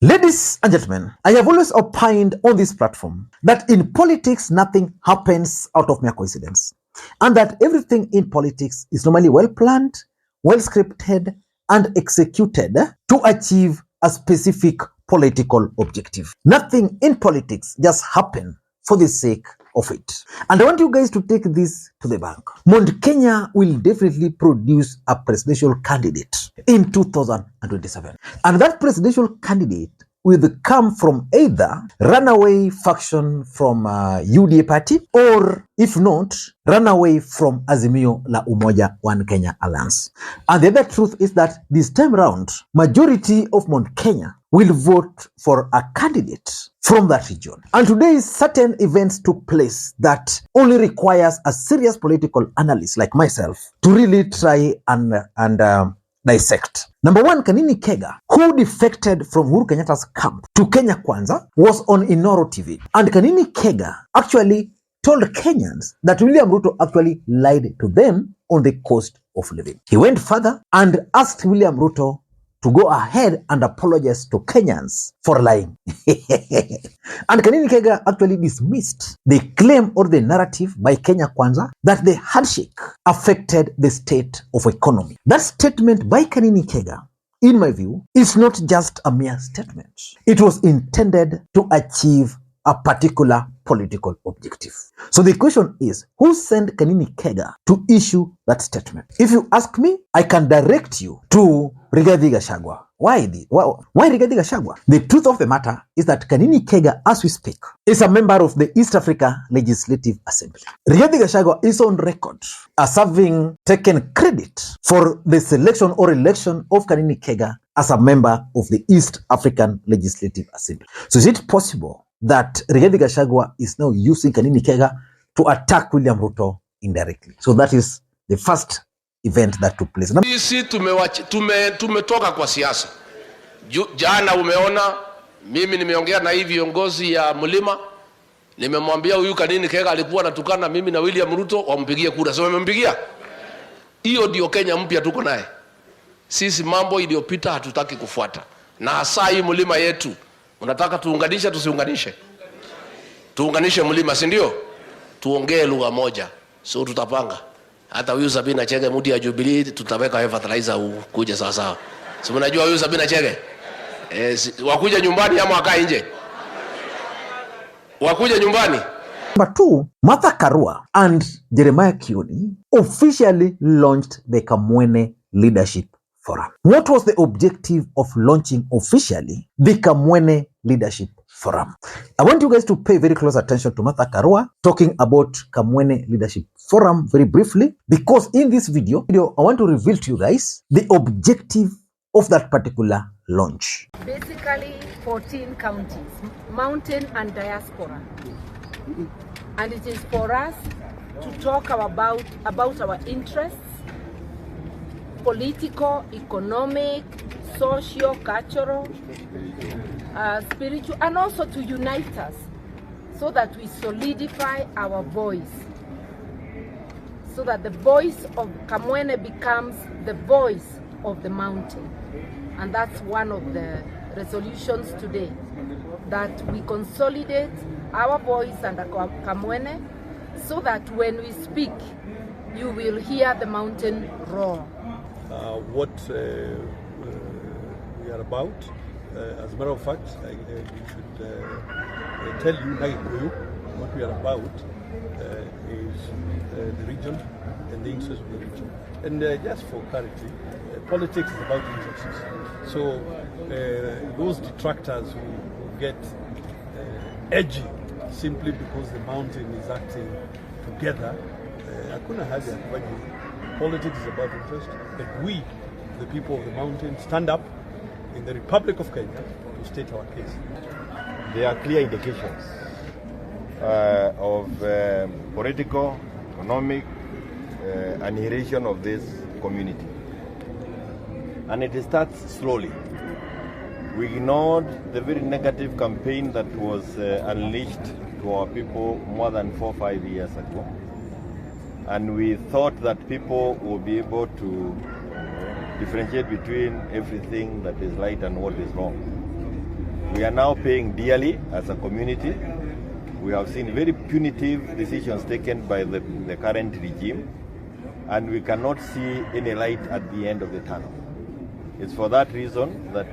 Ladies and gentlemen, I have always opined on this platform that in politics, nothing happens out of mere coincidence, and that everything in politics is normally well planned, well scripted, and executed to achieve a specific political objective. Nothing in politics just happens for the sake of it. And I want you guys to take this to the bank. Kenya will definitely produce a presidential candidate in 2027. And that presidential candidate will come from either runaway faction from UDA party, or if not, runaway from Azimio la Umoja One Kenya Alliance. And the other truth is that this time round, majority of Mount Kenya will vote for a candidate from that region. And today, certain events took place that only requires a serious political analyst like myself to really try and dissect. Number one, Kanini Kega, who defected from Uhuru Kenyatta's camp to Kenya Kwanza, was on Inoro TV. And Kanini Kega actually told Kenyans that William Ruto actually lied to them on the cost of living. He went further and asked William Ruto to go ahead and apologize to Kenyans for lying. And Kanini Kega actually dismissed the claim or the narrative by Kenya Kwanza that the handshake affected the state of economy. That statement by Kanini Kega, in my view, is not just a mere statement. It was intended to achieve a particular political objective. So the question is, who sent Kanini Kega to issue that statement? If you ask me, I can direct you to Rigathi Gachagua. Why Rigathi Gachagua? The truth of the matter is that Kanini Kega, as we speak, is a member of the East Africa Legislative Assembly. Rigathi Gachagua is on record as having taken credit for the selection or election of Kanini Kega as a member of the East African Legislative Assembly. So is it possible that Rigathi Gachagua is now using Kanini Kega to attack William Ruto indirectly? So that is the first event that took place. Sisi tumetoka kwa siasa. Jana umeona mimi nimeongea na hivi viongozi ya Mlima, nimemwambia huyu Kanini Kega alikuwa anatukana mimi na William Ruto wampigie kura. So wamempigia. Hiyo ndio Kenya mpya tuko naye. Sisi mambo iliyopita hatutaki kufuata. Na hasa hii Mlima yetu unataka tuunganishe tusiunganishe? Tuunganishe Mlima, si ndio? Tuongee lugha moja. So tutapanga. Hata huyu Sabina Chege mudi ya Jubilee tutaweka fertilizer kuja sawa sawa. Si mnajua huyu Sabina Chege? Wakuja nyumbani ama wakae nje? Wakuja nyumbani. Number two, Martha Karua and Jeremiah Kioni officially launched the Kamwene Leadership Forum. What was the objective of launching officially the Kamwene Leadership Forum? I want you guys to pay very close attention to Martha Karua talking about Kamwene Leadership Forum very briefly, because in this video, I want to reveal to you guys the objective of that particular launch. Basically, 14 counties, mountain and diaspora. And it is for us to talk about our interests, political, economic, social, cultural, spiritual, and also to unite us so that we solidify our voice, so that the voice of Kamwene becomes the voice of the mountain. And that's one of the resolutions today, that we consolidate our voice under Kamwene so that when we speak, you will hear the mountain roar. What we are about, as a matter of fact, we should tell you what we are about is the region and the interests of the region. And just for clarity, politics is about interests. So those detractors who get edgy simply because the mountain is acting together, hakuna haja ya kufanya. Politics is about interest, but we, the people of the mountain, stand up in the Republic of Kenya to state our case. There are clear indications of political, economic annihilation of this community. And it starts slowly. We ignored the very negative campaign that was unleashed to our people more than 4 or 5 years ago. And we thought that people will be able to differentiate between everything that is right and what is wrong. We are now paying dearly as a community. We have seen very punitive decisions taken by the current regime, and we cannot see any light at the end of the tunnel. It's for that reason that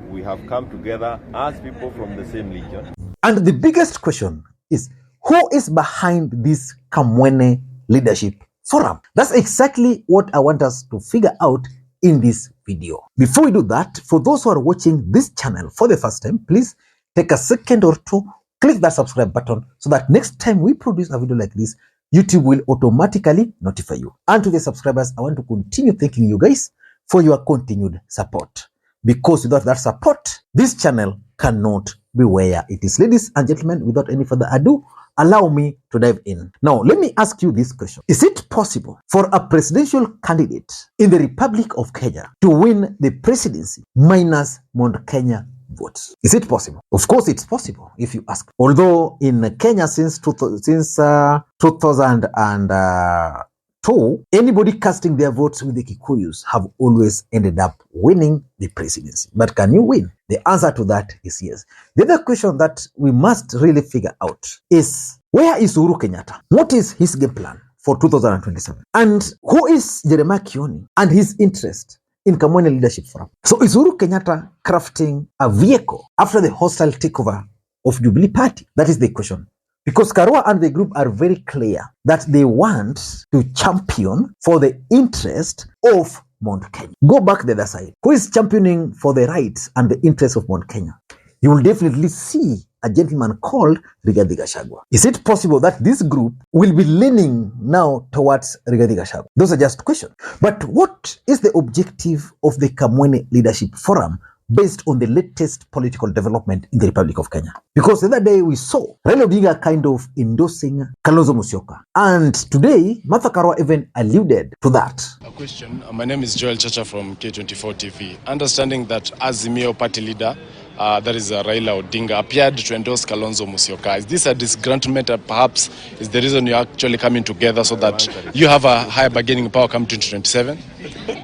we have come together as people from the same region. And the biggest question is, who is behind this Kamwene Leadership Forum? That's exactly what I want us to figure out in this video. Before we do that, for those who are watching this channel for the first time, please take a second or two, click that subscribe button so that next time we produce a video like this, YouTube will automatically notify you. And to the subscribers, I want to continue thanking you guys for your continued support. Because without that support, this channel cannot be where it is. Ladies and gentlemen, without any further ado, allow me to dive in. Now, let me ask you this question. Is it possible for a presidential candidate in the Republic of Kenya to win the presidency minus Mount Kenya votes? Is it possible? Of course, it's possible if you ask. Although in Kenya since 2002, anybody casting their votes with the Kikuyus have always ended up winning the presidency. But can you win? The answer to that is yes. The other question that we must really figure out is, where is Uhuru Kenyatta? What is his game plan for 2027? And who is Jeremiah Kioni and his interest in Kamwene Leadership Forum? So is Uhuru Kenyatta crafting a vehicle after the hostile takeover of Jubilee Party? That is the question. Because Karua and the group are very clear that they want to champion for the interest of Mount Kenya. Go back the other side. Who is championing for the rights and the interests of Mount Kenya? You will definitely see a gentleman called Rigathi Gachagua. Is it possible that this group will be leaning now towards Rigathi Gachagua? Those are just questions. But what is the objective of the Kamwene Leadership Forum based on the latest political development in the Republic of Kenya? Because the other day we saw Raila Odinga kind of endorsing Kalonzo Musyoka. And today, Martha Karua even alluded to that. A question. My name is Joel Chacha from K24 TV. Understanding that Azimio party leader, that is Raila Odinga, appeared to endorse Kalonzo Musyoka. Is this a disgruntlement, perhaps is the reason you're actually coming together so that you have a higher bargaining power come 2027?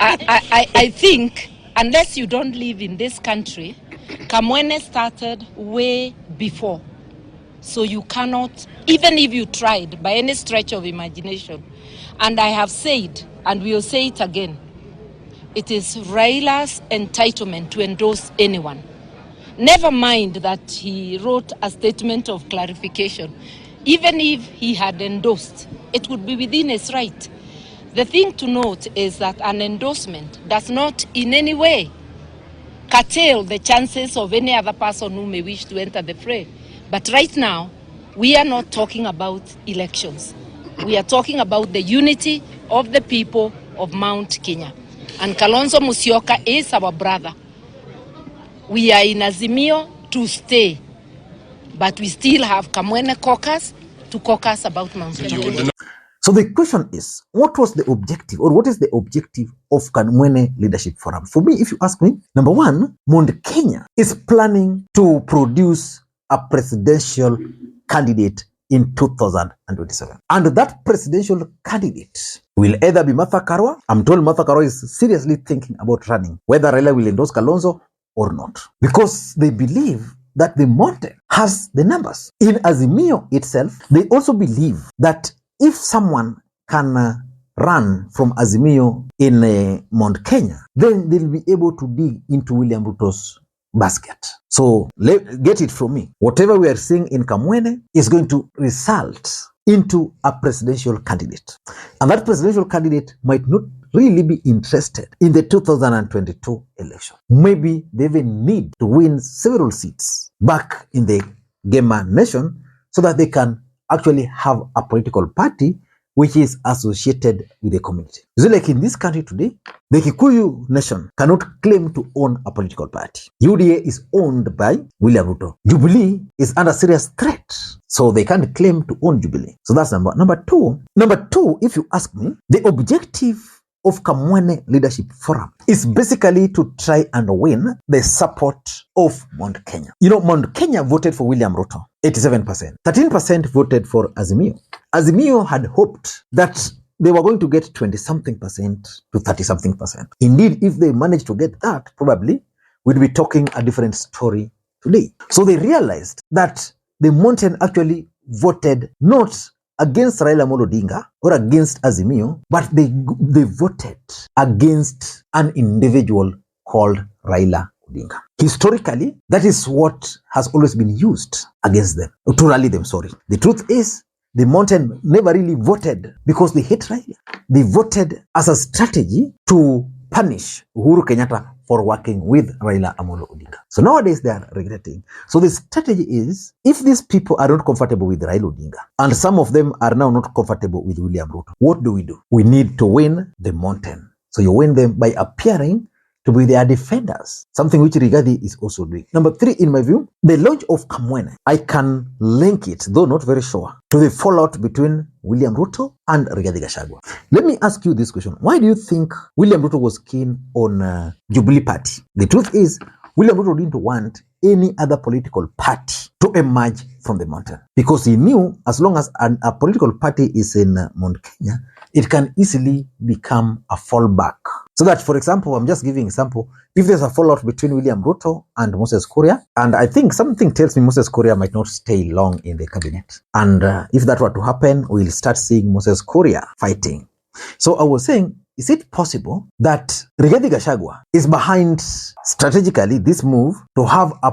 I think, unless you don't live in this country, Kamwene started way before. So you cannot, even if you tried by any stretch of imagination, and I have said, and we will say it again, it is Raila's entitlement to endorse anyone. Never mind that he wrote a statement of clarification. Even if he had endorsed, it would be within his right. The thing to note is that an endorsement does not in any way curtail the chances of any other person who may wish to enter the fray. But right now, we are not talking about elections. We are talking about the unity of the people of Mount Kenya. And Kalonzo Musyoka is our brother. We are in Azimio to stay, but we still have Kamwene Caucus to caucus about Mount Kenya. So the question is, what was the objective, or what is the objective of Kamwene Leadership Forum? For me, if you ask me, number one, Mount Kenya is planning to produce a presidential candidate in 2027. And that presidential candidate will either be Martha Karua. I'm told Martha Karua is seriously thinking about running, whether Raila will endorse Kalonzo or not. Because they believe that the mountain has the numbers. In Azimio itself, they also believe that if someone can run from Azimio in Mount Kenya, then they'll be able to dig into William Ruto's basket. So get it from me. Whatever we are seeing in Kamwene is going to result into a presidential candidate. And that presidential candidate might not really be interested in the 2022 election. Maybe they even need to win several seats back in the Gema nation so that they can actually have a political party which is associated with the community. So like in this country today, the Kikuyu nation cannot claim to own a political party. UDA is owned by William Ruto. Jubilee is under serious threat, so they can't claim to own Jubilee. So that's number two. Number two, if you ask me, the objective of Kamwene Leadership Forum is basically to try and win the support of Mount Kenya. You know, Mount Kenya voted for William Ruto, 87%. 13% voted for Azimio. Azimio had hoped that they were going to get 20-something% to 30-something%. Indeed, if they managed to get that, probably we'd be talking a different story today. So they realized that the mountain actually voted not against Raila Odinga or against Azimio, but they voted against an individual called Raila Odinga. Historically, that is what has always been used against them, to rally them, sorry. The truth is, the mountain never really voted because they hate Raila. They voted as a strategy to punish Uhuru Kenyatta for working with Raila Odinga. So nowadays they are regretting. So the strategy is, if these people are not comfortable with Raila Odinga, and some of them are now not comfortable with William Ruto, what do? We need to win the mountain. So you win them by appearing to be their defenders, something which Rigathi is also doing. Number 3, in my view, the launch of Kamwene, I can link it, though not very sure, to the fallout between William Ruto and Rigathi Gachagua. Let me ask you this question. Why do you think William Ruto was keen on Jubilee Party? The truth is, William Ruto didn't want any other political party to emerge from the mountain, because he knew as long as a political party is in Mount Kenya, it can easily become a fallback. So that, for example, I'm just giving example, if there's a fallout between William Ruto and Moses Kuria, and I think something tells me Moses Kuria might not stay long in the cabinet. And if that were to happen, we'll start seeing Moses Kuria fighting. So I was saying, is it possible that Rigathi Gachagua is behind strategically this move to have a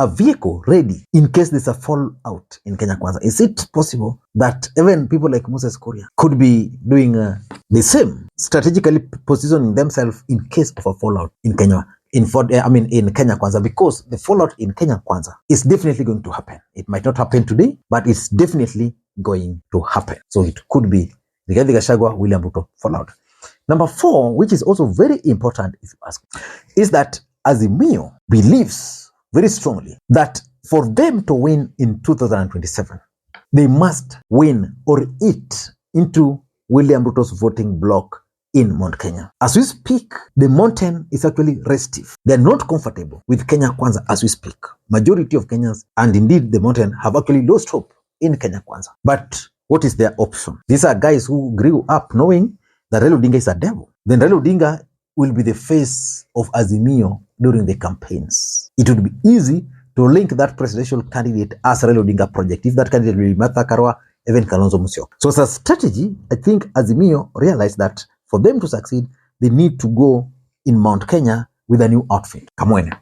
vehicle ready in case there's a fallout in Kenya Kwanza? Is it possible that even people like Moses Kuria could be doing the same, strategically positioning themselves in case of a fallout in Kenya? In Kenya Kwanza, because the fallout in Kenya Kwanza is definitely going to happen. It might not happen today, but it's definitely going to happen. So it could be Rigathi Gachagua, William Ruto fallout. Number 4, which is also very important if you ask, is that Azimio believes very strongly that for them to win in 2027, they must win or eat into William Ruto's voting bloc in Mount Kenya. As we speak, the mountain is actually restive. They're not comfortable with Kenya Kwanza as we speak. Majority of Kenyans, and indeed the mountain, have actually lost hope in Kenya Kwanza. But what is their option? These are guys who grew up knowing that Raila Odinga is a devil. Then Raila Odinga will be the face of Azimio during the campaigns. It would be easy to link that presidential candidate as Raila Odinga project, if that candidate will be Martha Karua, even Kalonzo Musyoka. So as a strategy, I think Azimio realized that for them to succeed, they need to go in Mount Kenya with a new outfit, Kamwene.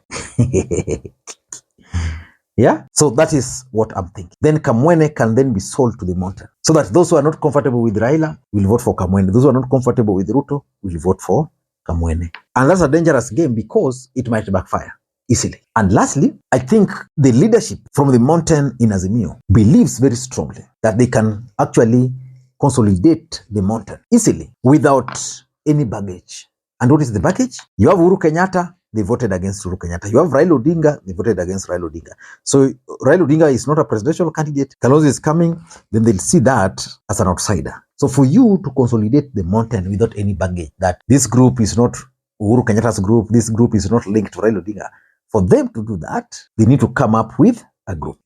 Yeah, so that is what I'm thinking. Then Kamwene can then be sold to the mountain, so that those who are not comfortable with Raila will vote for Kamwene. Those who are not comfortable with Ruto will vote for Kamwene. And that's a dangerous game because it might backfire easily. And lastly, I think the leadership from the mountain in Azimio believes very strongly that they can actually consolidate the mountain easily without any baggage. And what is the baggage? You have Uhuru Kenyatta, they voted against Uhuru Kenyatta. You have Raila Odinga, they voted against Raila Odinga. So Raila Odinga is not a presidential candidate. Kalonzo is coming, then they'll see that as an outsider. So for you to consolidate the mountain without any baggage, that this group is not Uhuru Kenyatta's group, this group is not linked to Raila Odinga, for them to do that, they need to come up with a group.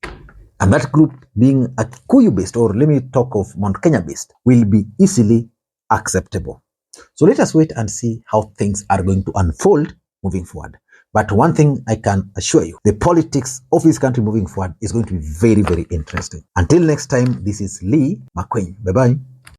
And that group being a Kikuyu-based, or let me talk of Mount Kenya-based, will be easily acceptable. So let us wait and see how things are going to unfold moving forward. But one thing I can assure you, the politics of this country moving forward is going to be very, very interesting. Until next time, this is Lee Makwiny. Bye-bye.